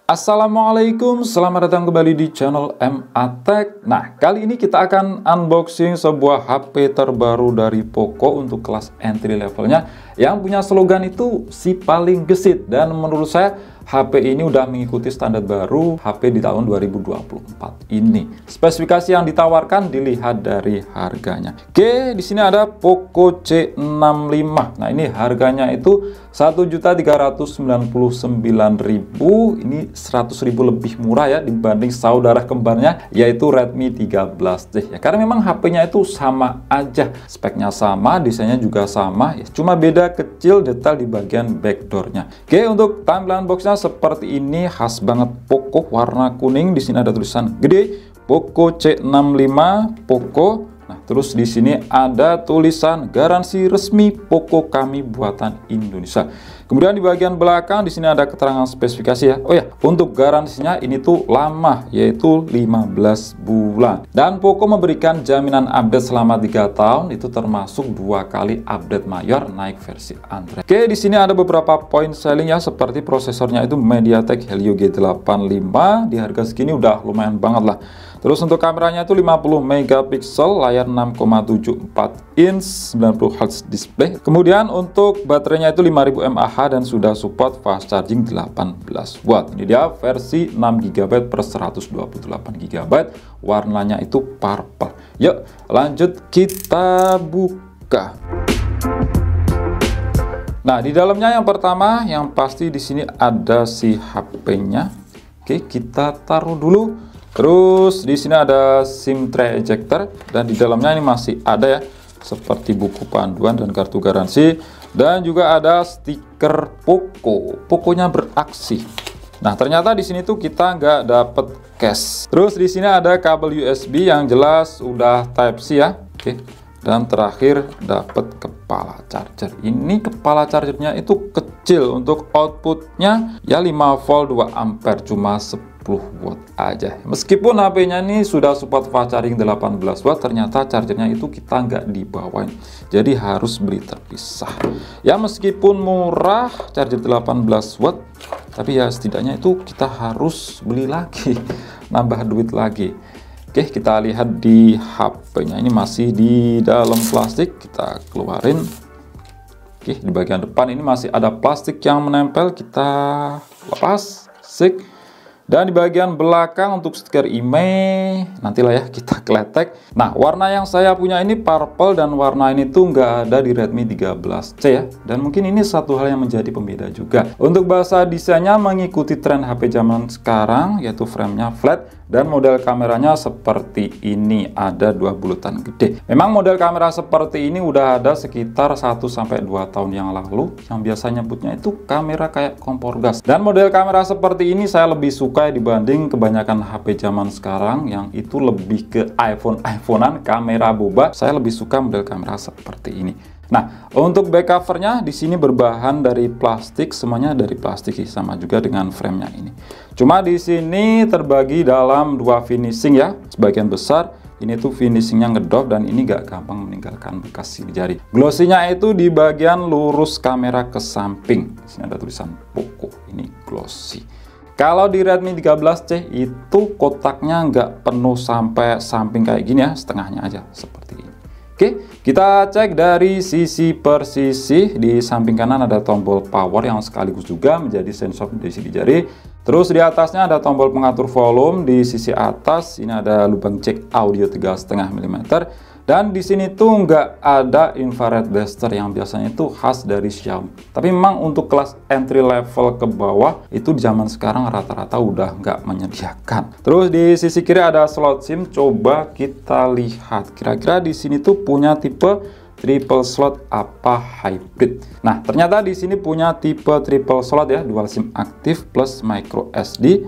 Assalamualaikum, selamat datang kembali di channel MA Tech. Nah, kali ini kita akan unboxing sebuah HP terbaru dari Poco untuk kelas entry levelnya yang punya slogan itu si paling gesit, dan menurut saya HP ini udah mengikuti standar baru HP di tahun 2024 ini. Spesifikasi yang ditawarkan dilihat dari harganya. Oke, di sini ada Poco C65. Nah, ini harganya itu 1.399.000. Ini 100.000 lebih murah ya dibanding saudara kembarnya yaitu Redmi 13C. Ya, karena memang HP-nya itu sama aja, speknya sama, desainnya juga sama, ya, cuma beda kecil detail di bagian backdoornya. Oke, untuk tampilan boxnya seperti ini, khas banget Poco, warna kuning. Di sini ada tulisan gede Poco C65 Poco. Nah, terus di sini ada tulisan garansi resmi Poco kami buatan Indonesia. Kemudian di bagian belakang di sini ada keterangan spesifikasi ya. Oh ya, untuk garansinya ini tuh lama, yaitu 15 bulan. Dan Poco memberikan jaminan update selama 3 tahun, itu termasuk 2 kali update mayor naik versi Android. Oke, di sini ada beberapa poin selling ya, seperti prosesornya itu MediaTek Helio G85. Di harga segini udah lumayan banget lah. Terus untuk kameranya itu 50 megapiksel, layar 6,74 inch, 90 Hz display. Kemudian untuk baterainya itu 5000 mAh dan sudah support fast charging 18 watt. Ini dia versi 6 GB per 128 GB, warnanya itu purple. Yuk, lanjut kita buka. Nah, di dalamnya yang pertama yang pasti di sini ada si HP-nya. Oke, kita taruh dulu. Terus di sini ada SIM tray ejector, dan di dalamnya ini masih ada ya seperti buku panduan dan kartu garansi, dan juga ada stiker Poco. Poconya beraksi. Nah, ternyata di sini tuh kita nggak dapet case. Terus di sini ada kabel USB yang jelas udah Type C ya. Oke. Dan terakhir dapat kepala charger. Ini kepala chargernya itu kecil, untuk outputnya ya 5 volt 2 ampere, cuma 10 watt aja. Meskipun HP-nya ini sudah support fast charging 18 watt, ternyata chargernya itu kita nggak dibawain, jadi harus beli terpisah. Ya, meskipun murah charger 18 watt, tapi ya setidaknya itu kita harus beli lagi, nambah duit lagi. Oke, kita lihat di HP-nya, ini masih di dalam plastik, kita keluarin. Oke, di bagian depan ini masih ada plastik yang menempel, kita lepas. Sik. Dan di bagian belakang untuk stiker IMEI, nantilah ya kita kletek. Nah, warna yang saya punya ini purple, dan warna ini tuh nggak ada di Redmi 13C ya. Dan mungkin ini satu hal yang menjadi pembeda juga. Untuk bahasa desainnya mengikuti tren HP zaman sekarang, yaitu framenya flat, dan model kameranya seperti ini, ada 2 bulatan gede. Memang model kamera seperti ini udah ada sekitar 1-2 tahun yang lalu, yang biasa nyebutnya itu kamera kayak kompor gas. Dan model kamera seperti ini saya lebih suka dibanding kebanyakan HP zaman sekarang yang itu lebih ke iPhone-iPhonean, kamera boba. Saya lebih suka model kamera seperti ini. Nah, untuk back covernya di sini berbahan dari plastik, semuanya dari plastik sih, sama juga dengan framenya ini. Cuma di sini terbagi dalam 2 finishing ya. Sebagian besar ini tuh finishingnya ngedop, dan ini gak gampang meninggalkan bekas sidik jari. Glossy-nya itu di bagian lurus kamera ke samping. Di sini ada tulisan Poco, ini glossy. Kalau di Redmi 13C itu kotaknya nggak penuh sampai samping kayak gini ya, setengahnya aja seperti ini. Oke, kita cek dari sisi per sisi. Di samping kanan ada tombol power yang sekaligus juga menjadi sensor dari sidik jari. Terus di atasnya ada tombol pengatur volume. Di sisi atas ini ada lubang jack audio 3,5 mm. Dan di sini tuh nggak ada infrared duster yang biasanya itu khas dari Xiaomi. Tapi memang untuk kelas entry level ke bawah itu di zaman sekarang rata-rata udah nggak menyediakan. Terus di sisi kiri ada slot SIM. Coba kita lihat kira-kira di sini tuh punya tipe triple slot apa hybrid. Nah, ternyata di sini punya tipe triple slot ya, dual SIM aktif plus micro SD.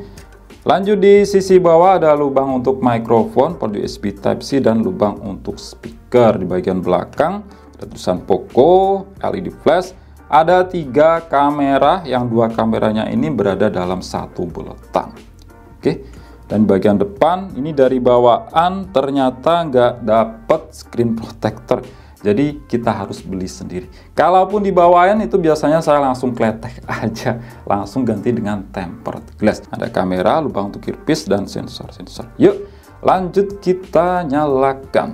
Lanjut di sisi bawah ada lubang untuk mikrofon, port USB Type-C, dan lubang untuk speaker. Di bagian belakang ada tulisan Poco, LED flash, ada 3 kamera yang 2 kameranya ini berada dalam satu bulatan. Oke, dan bagian depan ini dari bawaan ternyata nggak dapat screen protector. Jadi kita harus beli sendiri. Kalaupun dibawain itu biasanya saya langsung kletek aja, langsung ganti dengan tempered glass. Ada kamera, lubang untuk earpiece, dan sensor-sensor. Yuk lanjut kita nyalakan.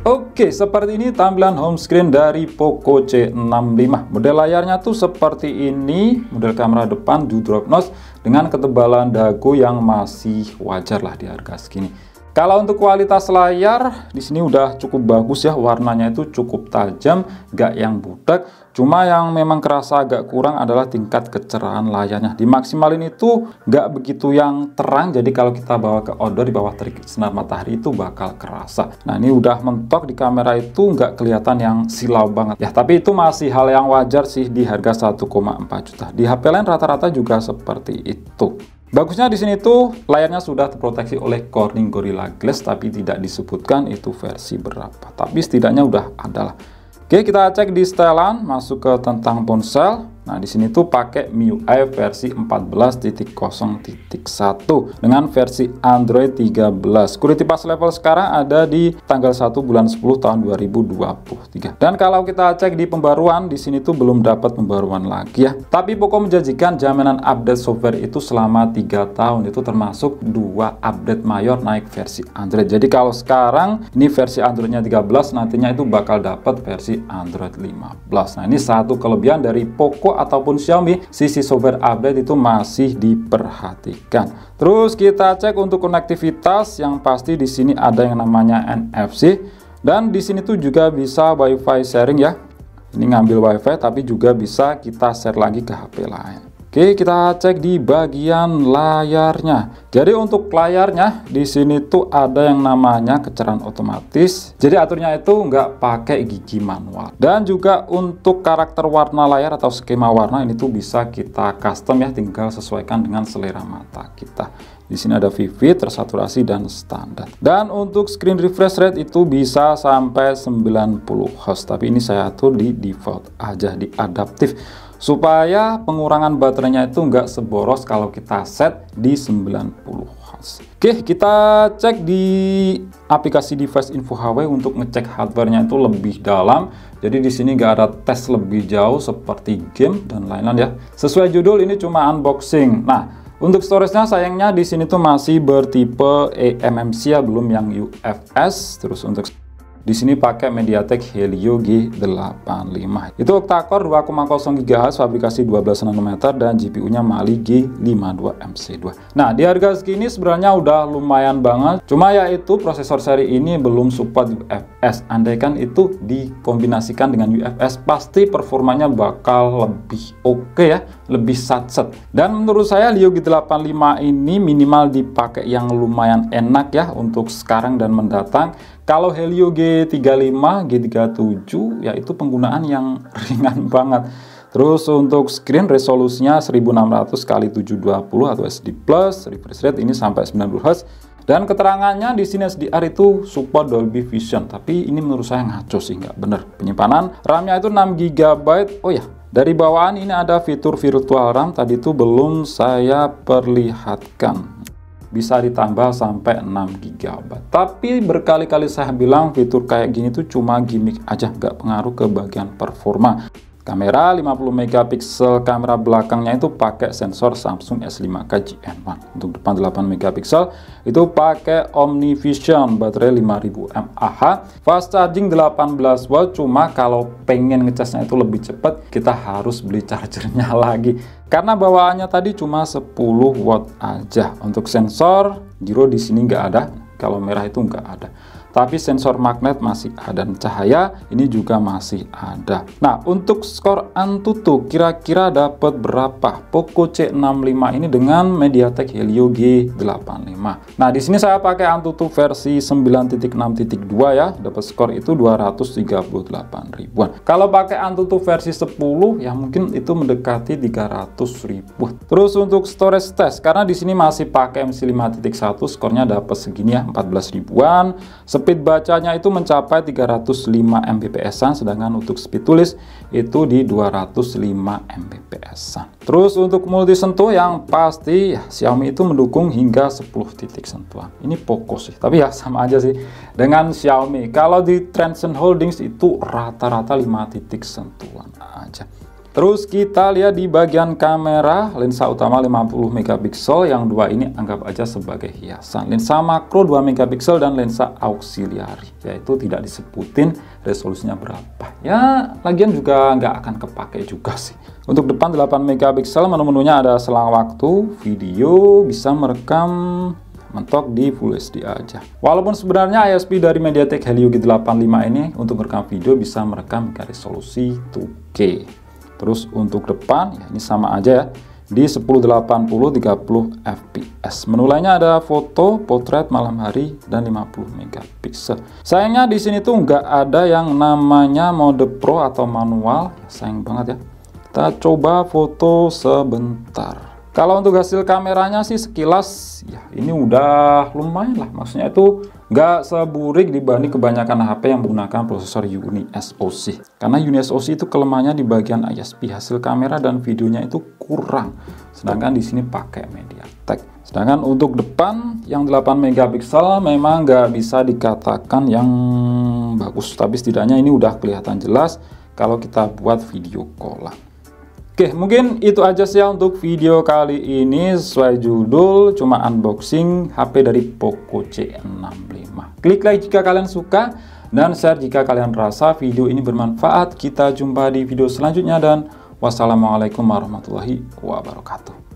Oke, seperti ini tampilan home screen dari Poco C65. Model layarnya tuh seperti ini, model kamera depan drop notch dengan ketebalan dagu yang masih wajar lah di harga segini. Kalau untuk kualitas layar di sini udah cukup bagus ya, warnanya itu cukup tajam, nggak yang butek. Cuma yang memang kerasa agak kurang adalah tingkat kecerahan layarnya. Dimaksimalin itu nggak begitu yang terang, jadi kalau kita bawa ke outdoor di bawah terik sinar matahari itu bakal kerasa. Nah ini udah mentok di kamera itu nggak kelihatan yang silau banget ya, tapi itu masih hal yang wajar sih di harga 1,4 juta. Di HP lain rata-rata juga seperti itu. Bagusnya di sini tuh layarnya sudah terproteksi oleh Corning Gorilla Glass, tapi tidak disebutkan itu versi berapa. Tapi setidaknya udah ada lah. Oke, kita cek di setelan, masuk ke tentang ponsel. Nah, di sini tuh pakai MIUI versi 14.0.1 dengan versi Android 13. Security Pass level sekarang ada di tanggal 1 bulan 10 tahun 2023. Dan kalau kita cek di pembaruan, di sini tuh belum dapat pembaruan lagi ya. Tapi Poco menjanjikan jaminan update software itu selama 3 tahun. Itu termasuk 2 update mayor naik versi Android. Jadi kalau sekarang ini versi Androidnya 13, nantinya itu bakal dapat versi Android 15. Nah, ini satu kelebihan dari Poco ataupun Xiaomi, sisi software update itu masih diperhatikan. Terus kita cek untuk konektivitas, yang pasti di sini ada yang namanya NFC, dan di sini tuh juga bisa WiFi sharing ya. Ini ngambil WiFi tapi juga bisa kita share lagi ke HP lain. Oke, kita cek di bagian layarnya. Jadi untuk layarnya di sini tuh ada yang namanya kecerahan otomatis. Jadi aturnya itu nggak pakai gigi manual. Dan juga untuk karakter warna layar atau skema warna ini tuh bisa kita custom ya, tinggal sesuaikan dengan selera mata kita. Di sini ada vivid, tersaturasi, dan standar. Dan untuk screen refresh rate itu bisa sampai 90 Hz. Tapi ini saya atur di default aja, di adaptif, supaya pengurangan baterainya itu nggak seboros kalau kita set di 90 Hz. Oke, kita cek di aplikasi Device Info HW untuk ngecek hardware-nya itu lebih dalam. Jadi di sini nggak ada tes lebih jauh seperti game dan lain-lain ya. Sesuai judul ini cuma unboxing. Nah, untuk storage-nya sayangnya di sini tuh masih bertipe eMMC ya, belum yang UFS. Terus untuk di sini pakai MediaTek Helio G85. Itu octa-core 2,0 GHz, fabrikasi 12 nanometer, dan GPU-nya Mali G52MC2. Nah, di harga segini sebenarnya udah lumayan banget. Cuma ya itu prosesor seri ini belum support UFS. Andaikan itu dikombinasikan dengan UFS, pasti performanya bakal lebih oke ya, lebih satset. Dan menurut saya Helio G85 ini minimal dipakai yang lumayan enak ya untuk sekarang dan mendatang. Kalau Helio G35, G37 yaitu penggunaan yang ringan banget. Terus untuk screen resolusinya 1600 x 720 atau SD+, refresh rate ini sampai 90 Hz. Dan keterangannya di sini SDR itu support Dolby Vision, tapi ini menurut saya ngaco sih, nggak bener. Penyimpanan RAM-nya itu 6 GB. Oh ya, dari bawaan ini ada fitur virtual RAM, tadi itu belum saya perlihatkan. Bisa ditambah sampai 6 GB. Tapi berkali-kali saya bilang fitur kayak gini tuh cuma gimmick aja, nggak pengaruh ke bagian performa. Kamera 50 megapiksel, kamera belakangnya itu pakai sensor Samsung S5K GN1. Untuk depan 8 megapiksel itu pakai OmniVision, baterai 5000 mAh, fast charging 18 watt. Cuma kalau pengen ngecasnya itu lebih cepat, kita harus beli chargernya lagi. Karena bawaannya tadi cuma 10 watt aja. Untuk sensor gyro di sini nggak ada, kalau merah itu nggak ada. Tapi sensor magnet masih ada, dan cahaya ini juga masih ada. Nah, untuk skor Antutu kira-kira dapat berapa Poco C65 ini dengan MediaTek Helio G85? Nah, di sini saya pakai Antutu versi 9.6.2 ya, dapat skor itu 238 ribuan. Kalau pakai Antutu versi 10 ya mungkin itu mendekati 300 ribu. Terus untuk storage test, karena di sini masih pakai MC5.1, skornya dapat segini ya, 14 ribuan. Speed bacanya itu mencapai 305 Mbps-an, sedangkan untuk speed tulis itu di 205 Mbps-an. Terus untuk multi sentuh yang pasti ya, Xiaomi itu mendukung hingga 10 titik sentuhan. Ini Poco sih, tapi ya sama aja sih dengan Xiaomi. Kalau di Transsion Holdings itu rata-rata 5 titik sentuhan aja. Terus kita lihat di bagian kamera, lensa utama 50 megapiksel, yang dua ini anggap aja sebagai hiasan. Lensa makro 2 megapiksel dan lensa auxiliary, yaitu tidak disebutin resolusinya berapa. Ya, lagian juga nggak akan kepake juga sih. Untuk depan 8 megapiksel, menu-menunya ada selang waktu, video, bisa merekam mentok di Full HD aja. Walaupun sebenarnya ISP dari MediaTek Helio G85 ini untuk merekam video bisa merekam hingga resolusi 2K. Terus untuk depan ya ini sama aja ya, di 1080 30 fps. Menu lainnya ada foto, potret, malam hari, dan 50 megapiksel. Sayangnya di sini tuh nggak ada yang namanya mode pro atau manual. Sayang banget ya. Kita coba foto sebentar. Kalau untuk hasil kameranya sih sekilas ya ini udah lumayan lah, maksudnya itu nggak seburik dibanding kebanyakan HP yang menggunakan prosesor UniSoC. Karena UniSoC itu kelemahannya di bagian ISP, hasil kamera dan videonya itu kurang. Sedangkan di sini pakai MediaTek. Sedangkan untuk depan yang 8 megapiksel memang nggak bisa dikatakan yang bagus, tapi setidaknya ini udah kelihatan jelas kalau kita buat video callan. Oke, mungkin itu aja sih ya untuk video kali ini. Sesuai judul, cuma unboxing HP dari Poco C65. Klik like jika kalian suka, dan share jika kalian rasa video ini bermanfaat. Kita jumpa di video selanjutnya, dan wassalamualaikum warahmatullahi wabarakatuh.